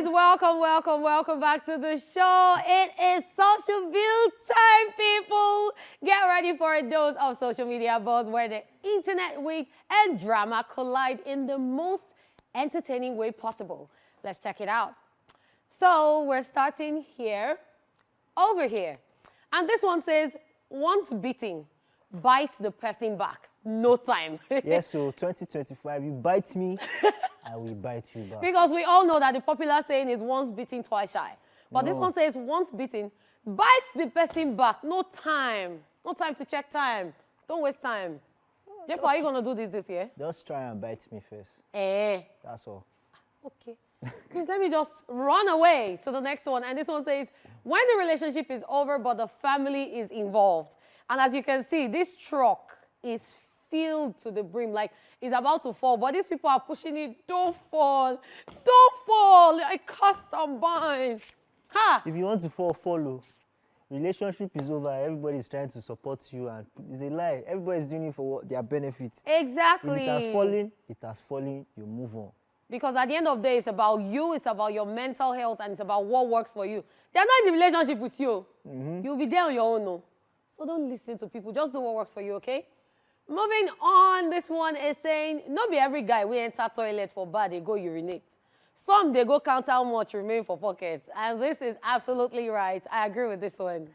guys, welcome back to the show. It is social Ville time, people. Get ready for a dose of social media buzz where the internet week and drama collide in the most entertaining way possible. Let's check it out. So we're starting here, over here. And this one says, once beaten, bite the person back. No time. Yes, so 2025, you bite me, I will bite you back. Because we all know that the popular saying is once beaten, twice shy. But this one says once beaten, bite the person back. No time. No time to check time. Don't waste time. Jeff, are you going to do this year? Just try and bite me first. That's all. Okay. Please let me just run away to the next one. And this one says, when the relationship is over but the family is involved. And as you can see, this truck is filled to the brim, like it's about to fall. But these people are pushing it. Don't fall. Don't fall. I cast and bind. Ha! If you want to fall, follow. Relationship is over. Everybody's trying to support you. And it's a lie. Everybody's doing it for their benefits. Exactly. If it has fallen, it has fallen. You move on. Because at the end of the day, it's about you, it's about your mental health, and it's about what works for you. They're not in the relationship with you. You'll be there on your own, no. So don't listen to people. Just do what works for you, okay? Moving on, this one is saying, not be every guy we enter toilet for bad, they go urinate. Some, they go count how much remain for pockets. And this is absolutely right. I agree with this one.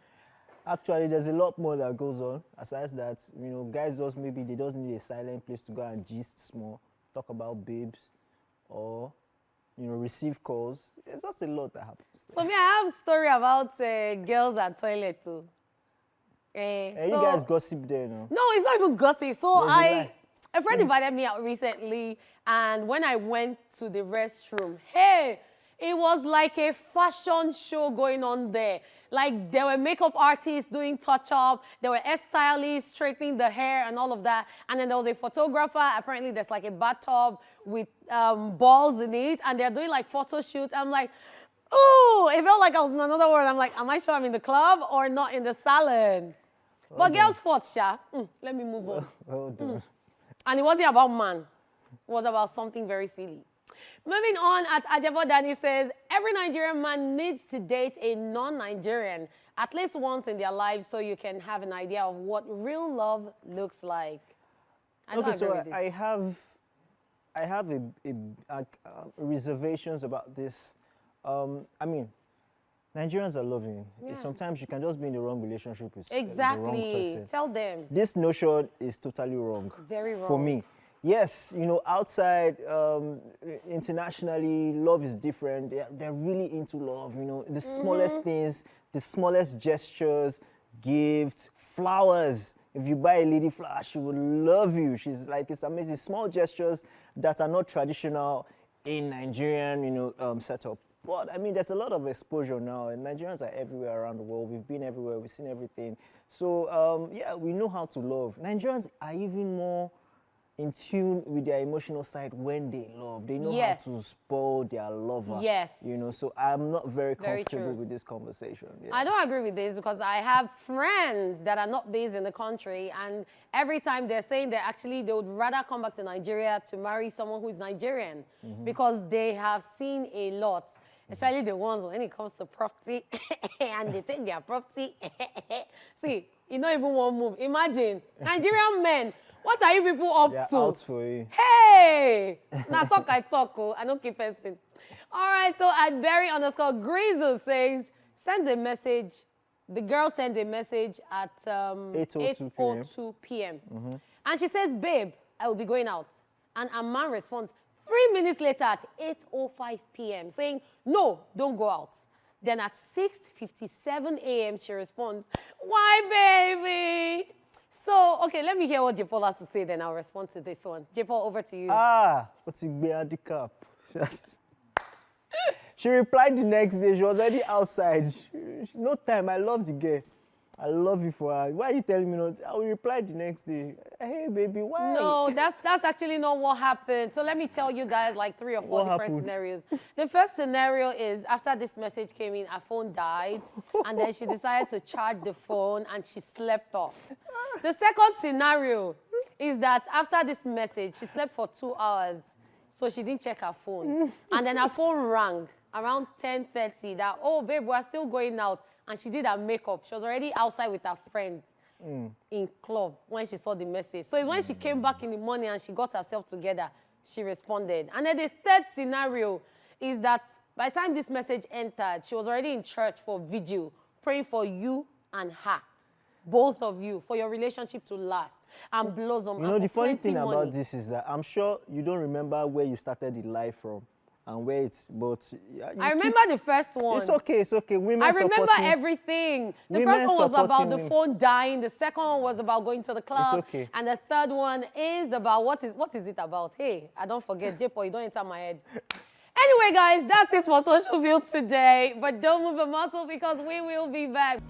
Actually, there's a lot more that goes on. Aside that, you know, guys just maybe they just need a silent place to go and gist small, talk about babes, or, you know, receive calls. There's just a lot that happens. So me, I have a story about girls and toilet too. So, you guys gossip there, no? No, it's not even gossip. So a friend invited me out recently, and when I went to the restroom, hey, it was like a fashion show going on there. Like there were makeup artists doing touch-up, there were hairstylists straightening the hair and all of that, and then there was a photographer. Apparently there's like a bathtub with balls in it, and they're doing like photo shoots. I'm like, ooh, it felt like I was in another world. I'm like, am I sure I'm in the club or not in the salon? But girls fought, Sha. Let me move on. Well done. And it wasn't about man. It was about something very silly. Moving on, at Ajabo Dani says, every Nigerian man needs to date a non-Nigerian at least once in their lives so you can have an idea of what real love looks like. Okay, so I have reservations about this. I mean, Nigerians are loving. Yeah. Sometimes you can just be in the wrong relationship with the wrong person. Tell them. This notion is totally wrong. Very wrong. For me. Yes, you know, outside, internationally, love is different. They're really into love, you know. The smallest things, the smallest gestures, gifts, flowers. If you buy a lady flower, she will love you. She's like, it's amazing. Small gestures that are not traditional in Nigerian, you know, setup. But, I mean, there's a lot of exposure now, and Nigerians are everywhere around the world. We've been everywhere. We've seen everything. So, yeah, we know how to love. Nigerians are even more in tune with their emotional side when they love. They know how to spoil their lover. Yes. You know, so I'm not very comfortable with this conversation. Yeah. I don't agree with this because I have friends that are not based in the country, and every time they're saying they would rather come back to Nigeria to marry someone who is Nigerian because they have seen a lot. Especially the ones when it comes to property and they take their property. See, you don't even want to move. Imagine, Nigerian men, what are you people up to? They're out for you. Hey! Now talk, I don't keep passing. All right, so at Berry_Grizzle says, sends a message. The girl sends a message at 8:02 p.m. And she says, babe, I will be going out. And a man responds, 3 minutes later at 8:05 p.m. saying, no, don't go out. Then at 6:57 a.m. she responds, why, baby? So, okay, let me hear what J-Paul has to say, then I'll respond to this one. J-Paul, over to you. What's a big handicap? She replied the next day. She was already outside. No time. I love the girl. I love you for her. Why are you telling me not? I will reply the next day. Hey, baby, why? No, that's actually not what happened. So let me tell you guys like 3 or 4 different scenarios. The first scenario is after this message came in, her phone died, and then she decided to charge the phone, and she slept off. The second scenario is that after this message, she slept for 2 hours. So she didn't check her phone. And then her phone rang around 10:30 that, oh, babe, we're still going out. And she did her makeup. She was already outside with her friends in club when she saw the message. So it's when she came back in the morning and she got herself together, she responded. And then the third scenario is that by the time this message entered, she was already in church for vigil, praying for you and her, both of you, for your relationship to last and blossom. You know, the funny thing about this is that I'm sure you don't remember where you started the life from and where it's, but I remember the first one. It's okay, it's okay. Women I remember supporting, everything. The women first one was about supporting the me. phone dying. The second one was about going to the club. It's okay. And the third one is about, what is it about? Hey, I don't forget, J-Paul, you don't enter my head. Anyway, guys, that's it for Social Ville today. But don't move a muscle because we will be back.